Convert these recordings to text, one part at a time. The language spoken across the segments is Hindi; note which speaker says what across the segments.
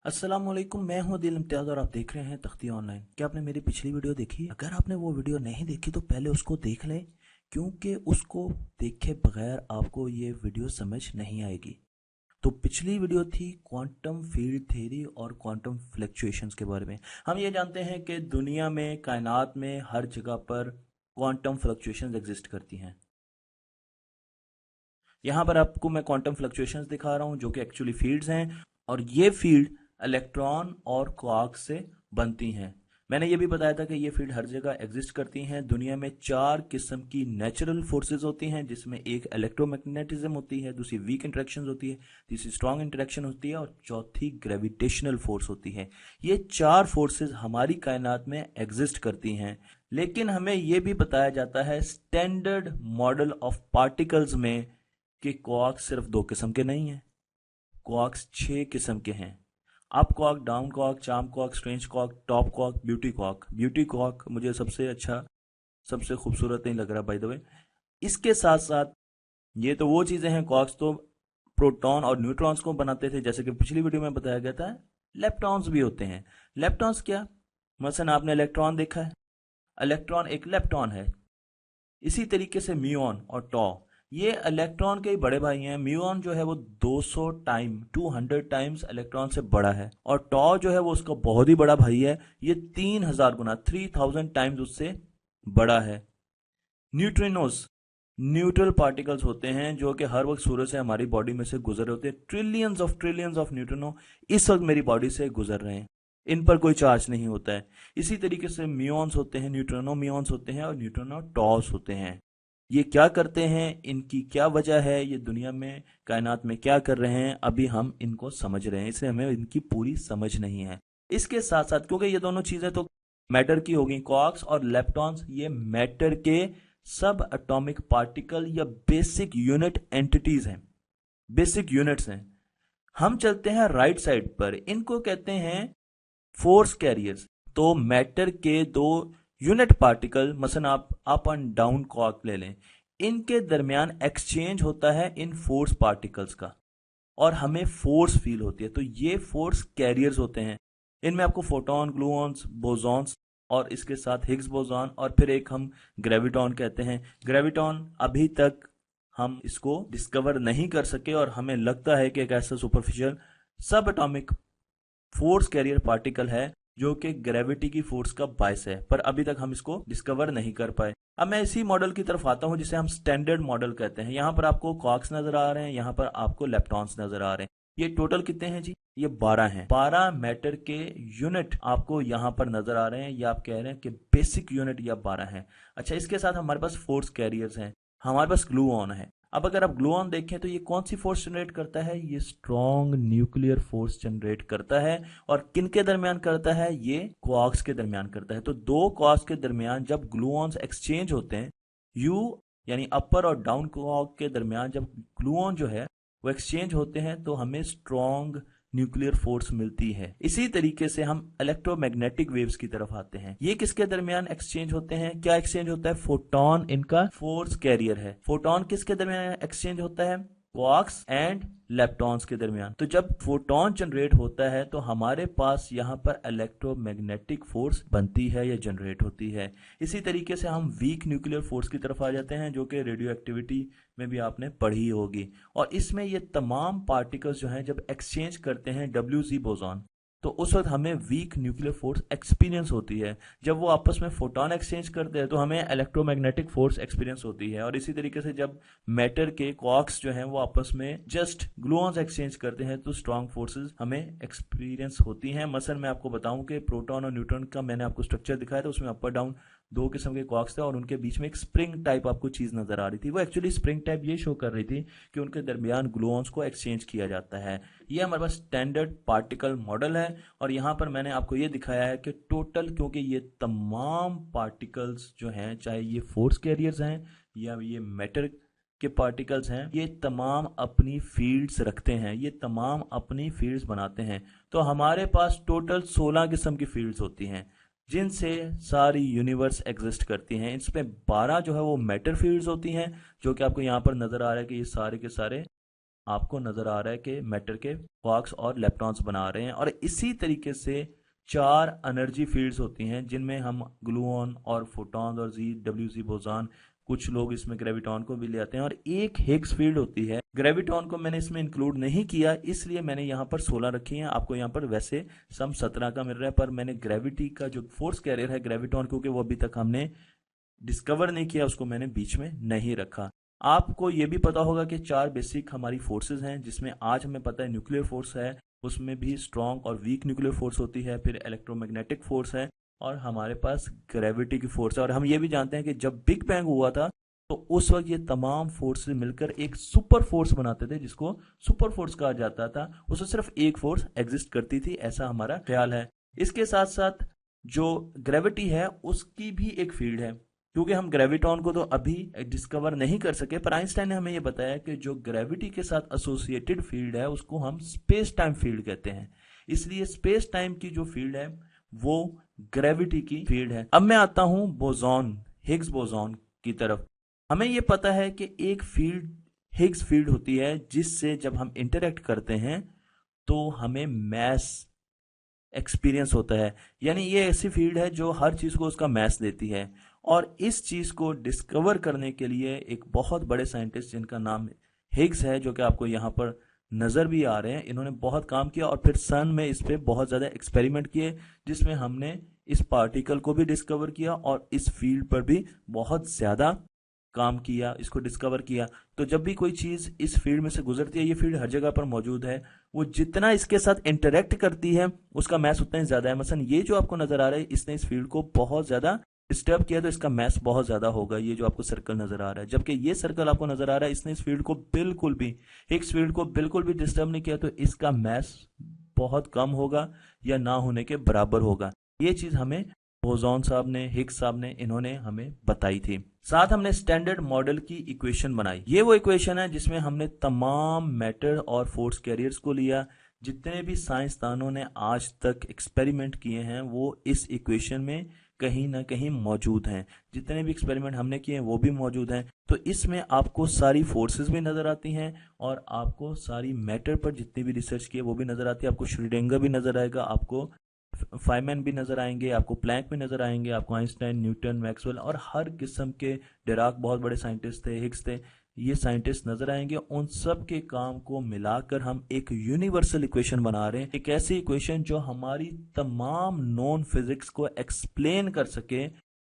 Speaker 1: अस्सलाम वालेकुम, मैं हूं दिल इम्तियाज और आप देख रहे हैं तख्ती ऑनलाइन। क्या आपने मेरी पिछली वीडियो देखी? अगर आपने वो वीडियो नहीं देखी तो पहले उसको देख लें, क्योंकि उसको देखे बगैर आपको ये वीडियो समझ नहीं आएगी। तो पिछली वीडियो थी क्वांटम फील्ड थ्योरी और क्वांटम फ्लक्चुएशंस के बारे में। हम ये जानते हैं कि दुनिया में, कायनात में हर जगह पर क्वांटम फ्लक्चुएशंस एग्जिस्ट करती हैं। यहाँ पर आपको मैं क्वांटम फ्लक्चुएशंस दिखा रहा हूँ जो कि एक्चुअली फील्ड्स हैं, और ये फील्ड इलेक्ट्रॉन और क्वार्क से बनती हैं। मैंने ये भी बताया था कि ये फील्ड हर जगह एग्जिस्ट करती हैं। दुनिया में 4 किस्म की नेचुरल फोर्सेस होती हैं, जिसमें एक इलेक्ट्रोमैग्नेटिज्म होती है, दूसरी वीक इंटरेक्शन होती है, तीसरी स्ट्रॉन्ग इंटरेक्शन होती है और चौथी ग्रेविटेशनल फोर्स होती है। ये 4 फोर्सेस हमारी कायनात में एग्जिस्ट करती हैं। लेकिन हमें ये भी बताया जाता है स्टैंडर्ड मॉडल ऑफ पार्टिकल्स में कि क्वार्क्स सिर्फ 2 किस्म के नहीं हैं, क्वार्क्स 6 किस्म के हैं। Up quark, down quark, charm quark, strange quark, top quark, beauty quark. Beauty quark मुझे सबसे अच्छा, सबसे खूबसूरत नहीं लग रहा बाय द वे। इसके साथ साथ ये तो वो चीजें हैं, क्वार्क्स तो प्रोटॉन और न्यूट्रॉन्स को बनाते थे, जैसे कि पिछली वीडियो में बताया गया था। लेप्टॉन्स भी होते हैं। लेप्टॉन्स क्या? मसलन आपने इलेक्ट्रॉन देखा है, इलेक्ट्रॉन एक लेप्टॉन है। इसी तरीके से म्यूऑन और टॉ, ये इलेक्ट्रॉन के ही बड़े भाई हैं। म्यूऑन जो है वो 200 टाइम्स इलेक्ट्रॉन से बड़ा है, और टॉ जो है वो उसका बहुत ही बड़ा भाई है। ये 3000 गुना, 3000 टाइम्स उससे बड़ा है। न्यूट्रिनोस न्यूट्रल पार्टिकल्स होते हैं जो कि हर वक्त सूरज से हमारी बॉडी में से गुजर रहे होते हैं। ट्रिलियंस ऑफ न्यूट्रिनो इस वक्त मेरी बॉडी से गुजर रहे हैं। इन पर कोई चार्ज नहीं होता है। इसी तरीके से म्यूऑन्स होते हैं, न्यूट्रिनो म्यूऑन्स होते हैं और न्यूट्रिनो टॉस होते हैं। ये क्या करते हैं, इनकी क्या वजह है, ये दुनिया में, कायनात में क्या कर रहे हैं, अभी हम इनको समझ रहे हैं, इसलिए हमें इनकी पूरी समझ नहीं है। इसके साथ साथ, क्योंकि ये दोनों चीजें तो मैटर की हो गई, क्वार्क्स और लेप्टॉन्स, ये मैटर के सब एटॉमिक पार्टिकल या बेसिक यूनिट एंटिटीज हैं, बेसिक यूनिट्स हैं। हम चलते हैं राइट साइड पर, इनको कहते हैं फोर्स कैरियर्स। तो मैटर के दो यूनिट पार्टिकल, मसलन आप अप एंड डाउन क्वार्क ले लें, इनके दरमियान एक्सचेंज होता है इन फोर्स पार्टिकल्स का, और हमें फोर्स फील होती है। तो ये फोर्स कैरियर्स होते हैं। इनमें आपको फोटॉन, ग्लूऑन्स, बोसॉन्स और इसके साथ हिग्स बोसॉन, और फिर एक हम ग्रेविटॉन कहते हैं। ग्रेविटॉन अभी तक हम इसको डिस्कवर नहीं कर सके, और हमें लगता है कि एक ऐसा सुपरफिशियल सब एटॉमिक फोर्स कैरियर पार्टिकल है जो कि ग्रेविटी की फोर्स का बायस है, पर अभी तक हम इसको डिस्कवर नहीं कर पाए। अब मैं इसी मॉडल की तरफ आता हूं जिसे हम स्टैंडर्ड मॉडल कहते हैं। यहां पर आपको क्वार्क्स नजर आ रहे हैं, यहां पर आपको लेप्टॉन्स नजर आ रहे हैं। ये टोटल कितने हैं जी? ये 12 हैं। 12 मैटर के यूनिट आपको यहां पर नजर आ रहे हैं, या आप कह रहे हैं कि बेसिक यूनिट या 12 हैं। अच्छा, इसके साथ हमारे पास फोर्स कैरियर्स हैं, हमारे पास ग्लूऑन है। अब अगर आप ग्लूऑन देखें तो ये कौन सी फोर्स जनरेट करता है? ये स्ट्रॉन्ग न्यूक्लियर फोर्स जनरेट करता है। और किन के दरमियान करता है? ये क्वार्क्स के दरमियान करता है। तो दो क्वार्क्स के दरमियान जब ग्लूऑन्स एक्सचेंज होते हैं, यू यानी अपर और डाउन क्वार्क के दरमियान जब ग्लूऑन जो है वो एक्सचेंज होते हैं, तो हमें स्ट्रॉन्ग न्यूक्लियर फोर्स मिलती है। इसी तरीके से हम इलेक्ट्रोमैग्नेटिक वेव्स की तरफ आते हैं। ये किसके दरमियान एक्सचेंज होते हैं? क्या एक्सचेंज होता है? फोटॉन इनका फोर्स कैरियर है। फोटॉन किसके दरमियान एक्सचेंज होता है? क्वार्क्स एंड लेप्टॉन्स के दरमियान। तो जब फोटॉन जनरेट होता है तो हमारे पास यहाँ पर इलेक्ट्रोमैग्नेटिक फोर्स बनती है या जनरेट होती है। इसी तरीके से हम वीक न्यूक्लियर फोर्स की तरफ आ जाते हैं, जो कि रेडियो एक्टिविटी में भी आपने पढ़ी होगी। और इसमें ये तमाम पार्टिकल्स जो हैं जब एक्सचेंज करते हैं डब्ल्यू बोसॉन, तो उस वक्त हमें वीक न्यूक्लियर फोर्स एक्सपीरियंस होती है। जब वो आपस में फोटॉन एक्सचेंज करते हैं तो हमें इलेक्ट्रोमैग्नेटिक फोर्स एक्सपीरियंस होती है। और इसी तरीके से जब मैटर के क्वार्क्स जो हैं वो आपस में जस्ट ग्लूऑन्स एक्सचेंज करते हैं तो स्ट्रॉन्ग फोर्सेस हमें एक्सपीरियंस होती हैं। मसलन मैं आपको बताऊं कि प्रोटॉन और न्यूट्रॉन का मैंने आपको स्ट्रक्चर दिखाया था, उसमें अपर डाउन 2 किस्म के क्वार्क्स थे और उनके बीच में एक स्प्रिंग टाइप आपको चीज नजर आ रही थी। वो एक्चुअली स्प्रिंग टाइप ये शो कर रही थी कि उनके दरमियान ग्लूऑन्स को एक्सचेंज किया जाता है। ये हमारे पास स्टैंडर्ड पार्टिकल मॉडल है। और यहाँ पर मैंने आपको ये दिखाया है कि टोटल, क्योंकि ये तमाम पार्टिकल्स जो हैं, चाहे ये फोर्स कैरियर्स हैं या ये मैटर के पार्टिकल्स हैं, ये तमाम अपनी फील्ड्स रखते हैं, ये तमाम अपनी फील्ड्स बनाते हैं। तो हमारे पास टोटल 16 किस्म की फील्ड्स होती हैं जिनसे सारी यूनिवर्स एग्जिस्ट करती हैं। इसमें 12 जो है वो मैटर फील्ड्स होती हैं, जो कि आपको यहाँ पर नजर आ रहा है कि ये सारे के सारे आपको नजर आ रहा है कि मैटर के क्वार्क्स और लेप्टॉन्स बना रहे हैं। और इसी तरीके से 4 एनर्जी फील्ड्स होती हैं जिनमें हम ग्लूऑन और फोटॉन और जी बोजान, कुछ लोग इसमें ग्रेविटॉन को भी ले आते हैं, और एक हिग्स फील्ड होती है। ग्रेविटॉन को मैंने इसमें इंक्लूड नहीं किया, इसलिए मैंने यहाँ पर 16 रखी हैं। आपको यहाँ पर वैसे सम 17 का मिल रहा है, पर मैंने ग्रेविटी का जो फोर्स कैरियर है ग्रेविटॉन, क्योंकि वो अभी तक हमने डिस्कवर नहीं किया, उसको मैंने बीच में नहीं रखा। आपको ये भी पता होगा कि 4 बेसिक हमारी फोर्सेस हैं, जिसमें आज हमें पता है न्यूक्लियर फोर्स है, उसमें भी स्ट्रॉन्ग और वीक न्यूक्लियर फोर्स होती है, फिर इलेक्ट्रोमैग्नेटिक फोर्स है, और हमारे पास ग्रेविटी की फोर्स है। और हम ये भी जानते हैं कि जब बिग बैंग हुआ था तो उस वक्त ये तमाम फोर्सेस मिलकर एक सुपर फोर्स बनाते थे, जिसको सुपर फोर्स कहा जाता था। उसमें सिर्फ एक फोर्स एग्जिस्ट करती थी, ऐसा हमारा ख्याल है। इसके साथ साथ जो ग्रेविटी है उसकी भी एक फील्ड है, क्योंकि हम ग्रेविटॉन को तो अभी डिस्कवर नहीं कर सके, पर आइंस्टाइन ने हमें यह बताया कि जो ग्रेविटी के साथ एसोसिएटेड फील्ड है उसको हम स्पेस टाइम फील्ड कहते हैं। इसलिए स्पेस टाइम की जो फील्ड है वो ग्रेविटी की फील्ड है। अब मैं आता हूं बोसॉन, हिग्स बोसॉन की तरफ। हमें यह पता है कि एक फील्ड हिग्स फील्ड होती है, जिससे जब हम इंटरेक्ट करते हैं तो हमें मैस एक्सपीरियंस होता है। यानी ये ऐसी फील्ड है जो हर चीज को उसका मैस देती है। और इस चीज को डिस्कवर करने के लिए एक बहुत बड़े साइंटिस्ट जिनका नाम हिग्स है, जो कि आपको यहाँ पर नजर भी आ रहे हैं, इन्होंने बहुत काम किया और फिर सन में इस पे बहुत ज्यादा एक्सपेरिमेंट किए, जिसमें हमने इस पार्टिकल को भी डिस्कवर किया और इस फील्ड पर भी बहुत ज्यादा काम किया, इसको डिस्कवर किया। तो जब भी कोई चीज इस फील्ड में से गुजरती है, ये फील्ड हर जगह पर मौजूद है, वो जितना इसके साथ इंटरेक्ट करती है उसका मैस उतना ही ज्यादा है। मसलन ये जो आपको नजर आ रहा है, इसने इस फील्ड को बहुत ज्यादा डिस्टर्ब किया, तो इसका मैस बहुत ज्यादा होगा, ये जो आपको सर्कल नजर आ रहा है। जबकि ये सर्कल आपको नजर आ रहा है, इसने इस फील्ड को बिल्कुल भी, हिग्स फील्ड को बिल्कुल भी डिस्टर्ब नहीं किया, तो इसका मैस बहुत कम होगा या ना होने के बराबर होगा। ये चीज हमें बोसॉन साहब ने, हिग्स साहब ने, इन्होंने हमें बताई थी। साथ हमने स्टैंडर्ड मॉडल की इक्वेशन बनाई। ये वो इक्वेशन है जिसमें हमने तमाम मैटर और फोर्स कैरियर्स को लिया। जितने भी साइंसदानों ने आज तक एक्सपेरिमेंट किए हैं वो इस इक्वेशन में कहीं ना कहीं मौजूद हैं। जितने भी एक्सपेरिमेंट हमने किए हैं वो भी मौजूद हैं। तो इसमें आपको सारी फोर्सेस भी नजर आती हैं और आपको सारी मैटर पर जितनी भी रिसर्च की है वो भी नजर आती है। आपको श्रोडिंगर भी नजर आएगा, आपको फाइमैन भी नजर आएंगे, आपको प्लैंक भी नजर आएंगे, आपको आइंस्टाइन, न्यूटन, मैक्सवेल और हर किस्म के, डिराक बहुत बड़े साइंटिस्ट थे, हिग्स थे, ये साइंटिस्ट नजर आएंगे। उन सब के काम को मिलाकर हम एक यूनिवर्सल इक्वेशन बना रहे हैं, एक ऐसी इक्वेशन जो हमारी तमाम नॉन फिजिक्स को एक्सप्लेन कर सके।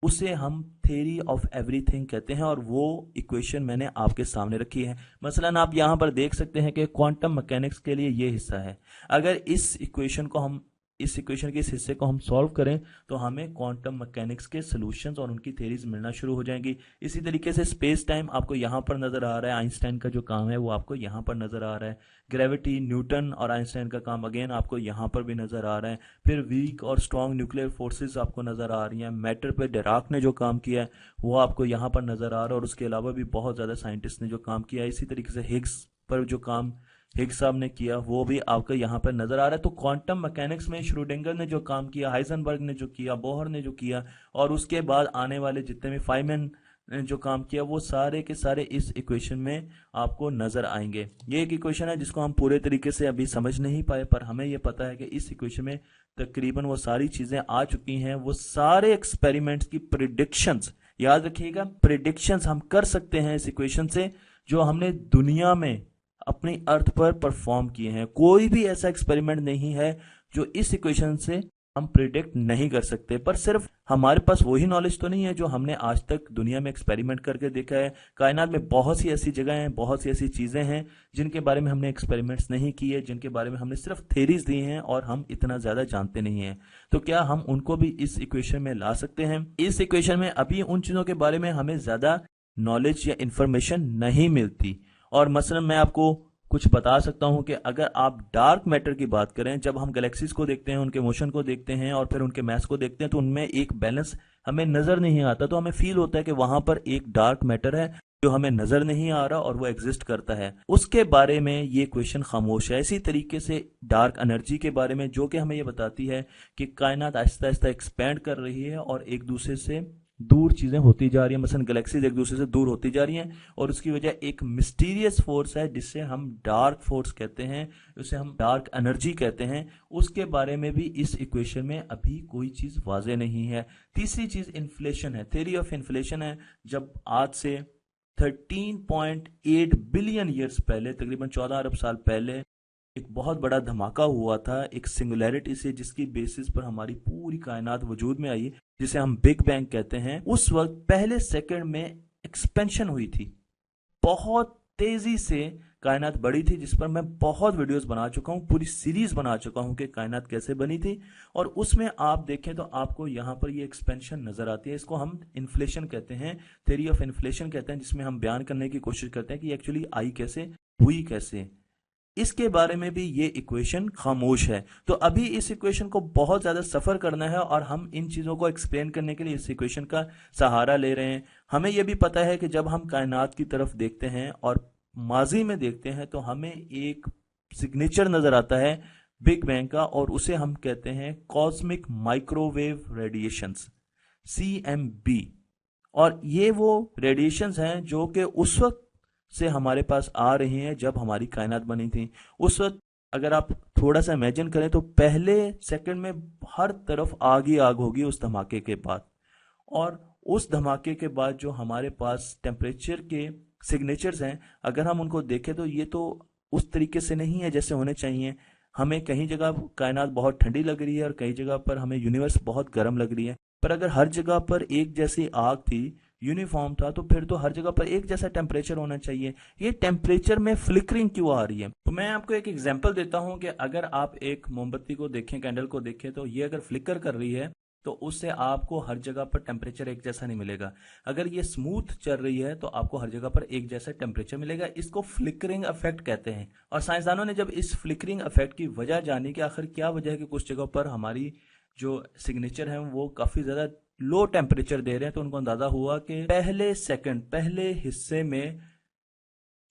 Speaker 1: उसे हम थ्योरी ऑफ एवरीथिंग कहते हैं और वो इक्वेशन मैंने आपके सामने रखी है। मसलन आप यहां पर देख सकते हैं कि क्वांटम मैकेनिक्स के लिए ये हिस्सा है। अगर इस इक्वेशन के इस हिस्से को हम सॉल्व करें तो हमें क्वांटम मैकेनिक्स के सॉल्यूशंस और उनकी थ्योरीज मिलना शुरू हो जाएंगी। इसी तरीके से स्पेस टाइम आपको यहाँ पर नजर आ रहा है, आइंस्टाइन का जो काम है वो आपको यहाँ पर नजर आ रहा है। ग्रेविटी, न्यूटन और आइंस्टाइन का काम अगेन आपको यहाँ पर भी नजर आ रहा है। फिर वीक और स्ट्रॉन्ग न्यूक्लियर फोर्सेज आपको नजर आ रही हैं। मैटर पे डिराक ने जो काम किया है वो आपको यहाँ पर नजर आ रहा है, और उसके अलावा भी बहुत ज्यादा साइंटिस्ट ने जो काम किया है। इसी तरीके से हिग्स पर जो काम हिग्स साहब ने किया वो भी आपको यहाँ पर नजर आ रहा है। तो क्वांटम मैकेनिक्स में श्रोडिंगर ने जो काम किया, हाइजेनबर्ग ने जो किया, बोहर ने जो किया, और उसके बाद आने वाले जितने भी फाइमैन ने जो काम किया, वो सारे के सारे इस इक्वेशन में आपको नजर आएंगे। ये एक इक्वेशन है जिसको हम पूरे तरीके से अभी समझ नहीं पाए, पर हमें यह पता है कि इस इक्वेशन में तकरीबन वो सारी चीजें आ चुकी हैं। वो सारे एक्सपेरिमेंट्स की प्रिडिक्शंस, याद रखिएगा, प्रिडिक्शंस हम कर सकते हैं इस इक्वेशन से, जो हमने दुनिया में अपनी अर्थ पर परफॉर्म किए हैं। कोई भी ऐसा एक्सपेरिमेंट नहीं है जो इस इक्वेशन से हम प्रिडिक्ट नहीं कर सकते। पर सिर्फ हमारे पास वही नॉलेज तो नहीं है जो हमने आज तक दुनिया में एक्सपेरिमेंट करके देखा है। कायनात में बहुत सी ऐसी जगह हैं, बहुत सी ऐसी चीजें हैं जिनके बारे में हमने एक्सपेरिमेंट्स नहीं किए, जिनके बारे में हमने सिर्फ थ्योरीज दी हैं और हम इतना ज्यादा जानते नहीं हैं। तो क्या हम उनको भी इस इक्वेशन में ला सकते हैं? इस इक्वेशन में अभी उन चीजों के बारे में हमें ज्यादा नॉलेज या इंफॉर्मेशन नहीं मिलती। और मसलन मैं आपको कुछ बता सकता हूं कि अगर आप डार्क मैटर की बात करें, जब हम गैलेक्सीज को देखते हैं, उनके मोशन को देखते हैं और फिर उनके मैस को देखते हैं, तो उनमें एक बैलेंस हमें नजर नहीं आता। तो हमें फील होता है कि वहां पर एक डार्क मैटर है जो हमें नजर नहीं आ रहा और वो एग्जिस्ट करता है। उसके बारे में ये क्वेश्चन खामोश है। इसी तरीके से डार्क एनर्जी के बारे में, जो कि हमें ये बताती है कि कायनात आहिस्ता आहिस्ता एक्सपैंड कर रही है और एक दूसरे से दूर चीजें होती जा रही हैं, मसलन गैलेक्सीज एक दूसरे से दूर होती जा रही हैं, और उसकी वजह एक मिस्टीरियस फोर्स है जिससे हम डार्क फोर्स कहते हैं, उसे हम डार्क एनर्जी कहते हैं। उसके बारे में भी इस इक्वेशन में अभी कोई चीज वाजे नहीं है। तीसरी चीज इन्फ्लेशन है, थ्योरी ऑफ इन्फ्लेशन है। जब आज से 13.8 बिलियन ईयर्स पहले, तकरीबन 14 अरब साल पहले, एक बहुत बड़ा धमाका हुआ था एक सिंगुलैरिटी से, जिसकी बेसिस पर हमारी पूरी कायनात वजूद में आई, जिसे हम बिग बैंग कहते हैं। उस वक्त पहले सेकंड में एक्सपेंशन हुई थी, बहुत तेजी से कायनात बढ़ी थी, जिस पर मैं बहुत वीडियोस बना चुका हूं, पूरी सीरीज बना चुका हूं कि कायनात कैसे बनी थी। और उसमें आप देखें तो आपको यहां पर ये एक्सपेंशन नजर आती है। इसको हम इन्फ्लेशन कहते हैं, थ्योरी ऑफ इन्फ्लेशन कहते हैं, जिसमें हम बयान करने की कोशिश करते हैं कि एक्चुअली आई कैसे, हुई कैसे। इसके बारे में भी ये इक्वेशन खामोश है। तो अभी इस इक्वेशन को बहुत ज्यादा सफर करना है, और हम इन चीजों को एक्सप्लेन करने के लिए इस इक्वेशन का सहारा ले रहे हैं। हमें यह भी पता है कि जब हम कायनात की तरफ देखते हैं और माजी में देखते हैं तो हमें एक सिग्नेचर नजर आता है बिग बैंग का, और उसे हम कहते हैं कॉस्मिक माइक्रोवेव रेडिएशंस, CMB। और ये वो रेडिएशंस हैं जो कि उस वक्त से हमारे पास आ रही हैं जब हमारी कायनात बनी थी। उस वक्त अगर आप थोड़ा सा इमेजिन करें तो पहले सेकंड में हर तरफ आग ही आग होगी उस धमाके के बाद। और उस धमाके के बाद जो हमारे पास टेम्परेचर के सिग्नेचर्स हैं, अगर हम उनको देखें तो ये तो उस तरीके से नहीं है जैसे होने चाहिए। हमें कहीं जगह कायनात बहुत ठंडी लग रही है और कई जगह पर हमें यूनिवर्स बहुत गर्म लग रही है। पर अगर हर जगह पर एक जैसी आग थी, यूनिफॉर्म था, तो फिर तो हर जगह पर एक जैसा टेम्परेचर होना चाहिए। ये टेम्परेचर में फ्लिकरिंग क्यों आ रही है? तो मैं आपको एक एग्जांपल देता हूं कि अगर आप एक मोमबत्ती को देखें, कैंडल को देखें, तो ये अगर फ्लिकर कर रही है तो उससे आपको हर जगह पर टेम्परेचर एक जैसा नहीं मिलेगा। अगर ये स्मूथ चल रही है तो आपको हर जगह पर एक जैसा टेम्परेचर मिलेगा। इसको फ्लिकरिंग इफेक्ट कहते हैं। और साइंसदानों ने जब इस फ्लिकरिंग इफेक्ट की वजह जानी कि आखिर क्या वजह है कि कुछ जगह पर हमारी जो सिग्नेचर है वो काफी ज्यादा लो टेम्परेचर दे रहे हैं, तो उनको अंदाजा हुआ कि पहले हिस्से में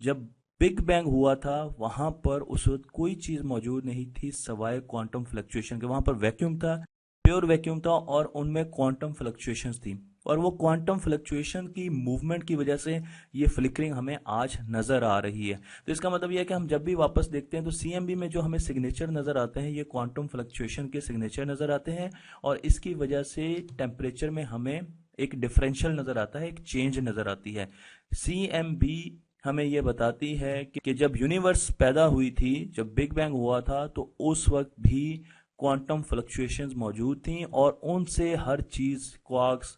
Speaker 1: जब बिग बैंग हुआ था वहां पर उस वक्त कोई चीज मौजूद नहीं थी सवाए क्वांटम फ्लक्चुएशन के। वहां पर वैक्यूम था, प्योर वैक्यूम था, और उनमें क्वांटम फ्लक्चुएशंस थी। और वो क्वांटम फ्लक्चुएशन की मूवमेंट की वजह से ये फ्लिकरिंग हमें आज नजर आ रही है। तो इसका मतलब यह है कि हम जब भी वापस देखते हैं तो CMB में जो हमें सिग्नेचर नजर आते हैं ये क्वांटम फ्लक्चुएशन के सिग्नेचर नजर आते हैं, और इसकी वजह से टेम्परेचर में हमें एक डिफरेंशियल नजर आता है, एक चेंज नजर आती है। CMB हमें यह बताती है कि जब यूनिवर्स पैदा हुई थी, जब बिग बैंग हुआ था, तो उस वक्त भी क्वांटम फ्लक्चुएशंस मौजूद थी, और उनसे हर चीज, quarks,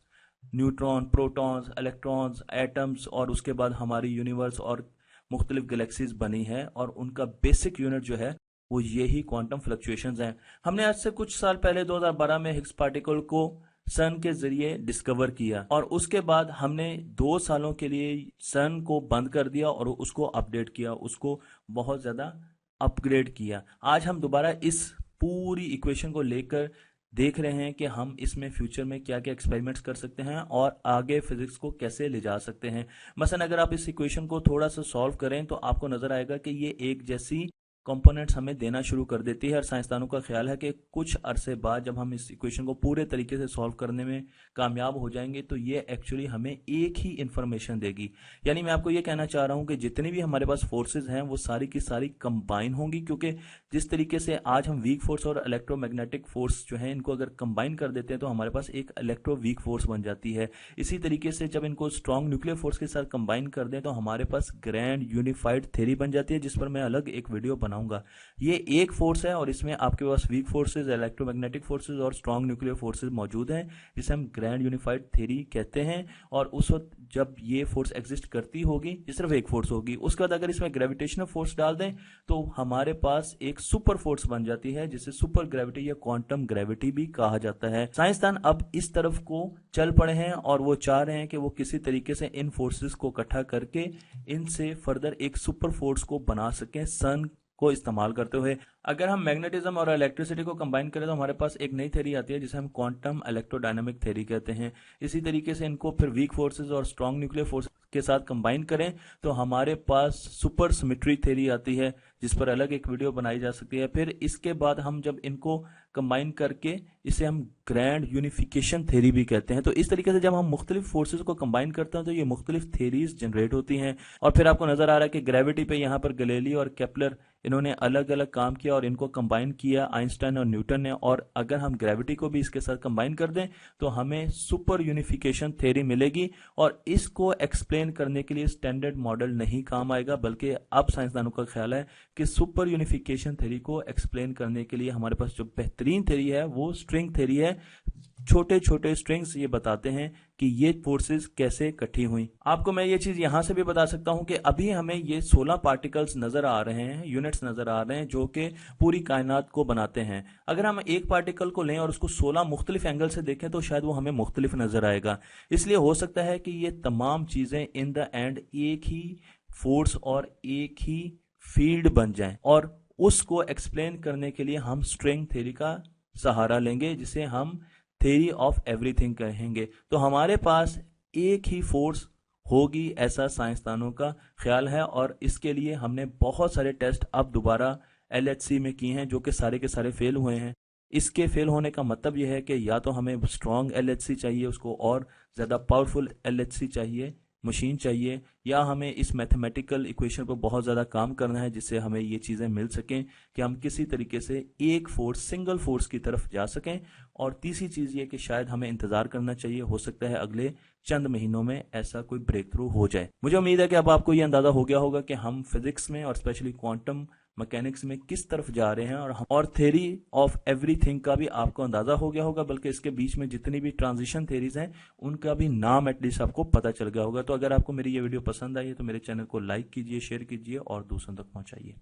Speaker 1: neutron, protons, electrons, atoms, और उसके बाद हमारी यूनिवर्स और मुख्तलिफ गैलेक्सीज बनी है, और उनका बेसिक यूनिट जो है वो यही क्वांटम फ्लक्चुएशंस हैं। हमने आज से कुछ साल पहले 2012 में हिग्स पार्टिकल को सन के जरिए डिस्कवर किया, और उसके बाद हमने 2 सालों के लिए सन को बंद कर दिया और उसको अपडेट किया, उसको बहुत ज्यादा अपग्रेड किया। आज हम दोबारा इस पूरी इक्वेशन को लेकर देख रहे हैं कि हम इसमें फ्यूचर में क्या क्या एक्सपेरिमेंट्स कर सकते हैं और आगे फिजिक्स को कैसे ले जा सकते हैं। मसलन अगर आप इस इक्वेशन को थोड़ा सा सॉल्व करें तो आपको नजर आएगा कि ये एक जैसी कंपोनेंट्स हमें देना शुरू कर देती है, और साइंसदानों का ख्याल है कि कुछ अरसे बाद जब हम इस इक्वेशन को पूरे तरीके से सॉल्व करने में कामयाब हो जाएंगे तो ये एक्चुअली हमें एक ही इंफॉर्मेशन देगी। यानी मैं आपको ये कहना चाह रहा हूं कि जितनी भी हमारे पास फोर्सेज हैं वो सारी की सारी कंबाइन होंगी, क्योंकि जिस तरीके से आज हम वीक फोर्स और इलेक्ट्रोमैग्नेटिक फोर्स जो है इनको अगर कंबाइन कर देते हैं तो हमारे पास एक इलेक्ट्रो वीक फोर्स बन जाती है। इसी तरीके से जब इनको स्ट्रॉन्ग न्यूक्लियर फोर्स के साथ कंबाइन कर दें तो हमारे पास ग्रैंड यूनिफाइड थ्योरी बन जाती है, जिस पर मैं अलग एक वीडियो बनाऊंगा। ये एक फोर्स है और इसमें आपके पास वीक फोर्सेज, इलेक्ट्रोमैग्नेटिक फोर्सेज और स्ट्रॉन्ग न्यूक्लियर फोर्सेज मौजूद हैं, जिसे हम ग्रैंड यूनिफाइड थ्योरी कहते हैं। और उस वक्त जब ये फोर्स एग्जिस्ट करती होगी ये सिर्फ एक फोर्स होगी। उसके बाद अगर इसमें ग्रेविटेशनल फोर्स डाल दें तो हमारे पास एक सुपर फोर्स बन जाती है, जिसे सुपर ग्रेविटी या क्वांटम ग्रेविटी भी कहा जाता है। साइंसदान अब इस तरफ को चल पड़े हैं और वो चाह रहे हैं कि वो किसी तरीके से इन फोर्सेस को इकट्ठा करके इनसे फर्दर एक सुपर फोर्स को बना सकें सन को इस्तेमाल करते हुए। अगर हम मैग्नेटिज्म और इलेक्ट्रिसिटी को कंबाइन करें तो हमारे पास एक नई थ्योरी आती है जिसे हम क्वांटम इलेक्ट्रोडायनामिक थ्योरी कहते हैं। इसी तरीके से इनको फिर वीक फोर्सेस और स्ट्रॉन्ग न्यूक्लियर फोर्स के साथ कंबाइन करें तो हमारे पास सुपर सिमेट्री थ्योरी आती है, जिस पर अलग एक वीडियो बनाई जा सकती है। फिर इसके बाद हम जब इनको कंबाइन करके इसे हम ग्रैंड यूनिफिकेशन थ्योरी भी कहते हैं। तो इस तरीके से जब हम मुख्तलिफ फोर्सेस को कंबाइन करते हैं तो ये मुख्तलिफ थ्योरीज जनरेट होती हैं। और फिर आपको नजर आ रहा है कि ग्रेविटी पे यहाँ पर गैलीलियो और केपलर इन्होंने अलग अलग काम किया और इनको कंबाइन किया आइंस्टाइन और न्यूटन ने। और अगर हम ग्रेविटी को भी इसके साथ कंबाइन कर दें तो हमें सुपर यूनिफिकेशन थ्योरी मिलेगी। और इसको एक्सप्लेन करने के लिए स्टैंडर्ड मॉडल नहीं काम आएगा, बल्कि अब साइंसदानों का ख्याल है कि सुपर यूनिफिकेशन थ्योरी को एक्सप्लेन करने के लिए हमारे पास जो बेहतरीन थ्योरी है वो स्ट्रिंग थ्योरी है। छोटे छोटे स्ट्रिंग्स ये बताते हैं कि ये फोर्सेस कैसे इकट्ठी हुई। आपको मैं ये चीज यहां से भी बता सकता हूं कि अभी हमें ये 16 पार्टिकल्स नजर आ रहे हैं, यूनिट्स नजर आ रहे हैं जो कि पूरी कायनात को बनाते हैं। अगर हम एक पार्टिकल को लें और उसको 16 मुख्तलिफ एंगल से देखें तो शायद वो हमें मुख्तलिफ नजर आएगा। इसलिए हो सकता है कि ये तमाम चीजें इन द एंड एक ही फोर्स और एक ही फील्ड बन जाएं, और उसको एक्सप्लेन करने के लिए हम स्ट्रिंग थ्योरी का सहारा लेंगे, जिसे हम थ्योरी ऑफ एवरीथिंग कहेंगे। तो हमारे पास एक ही फोर्स होगी, ऐसा साइंसदानों का ख्याल है। और इसके लिए हमने बहुत सारे टेस्ट अब दोबारा LHC में किए हैं जो कि सारे के सारे फेल हुए हैं। इसके फेल होने का मतलब यह है कि या तो हमें स्ट्रॉन्ग LHC चाहिए, उसको और ज़्यादा पावरफुल LHC चाहिए, मशीन चाहिए, या हमें इस मैथमेटिकल इक्वेशन पर बहुत ज़्यादा काम करना है जिससे हमें ये चीज़ें मिल सकें कि हम किसी तरीके से एक फोर्स, सिंगल फोर्स की तरफ जा सकें। और तीसरी चीज़ ये कि शायद हमें इंतज़ार करना चाहिए, हो सकता है अगले चंद महीनों में ऐसा कोई ब्रेक थ्रू हो जाए। मुझे उम्मीद है कि अब आपको ये अंदाज़ा हो गया होगा कि हम फिजिक्स में और स्पेशली क्वांटम मैकेनिक्स में किस तरफ जा रहे हैं, और थ्योरी ऑफ एवरीथिंग का भी आपको अंदाजा हो गया होगा, बल्कि इसके बीच में जितनी भी ट्रांजिशन थ्योरीज हैं उनका भी नाम एटलीस्ट आपको पता चल गया होगा। तो अगर आपको मेरी ये वीडियो पसंद आई है तो मेरे चैनल को लाइक कीजिए, शेयर कीजिए और दूसरों तक पहुंचाइए।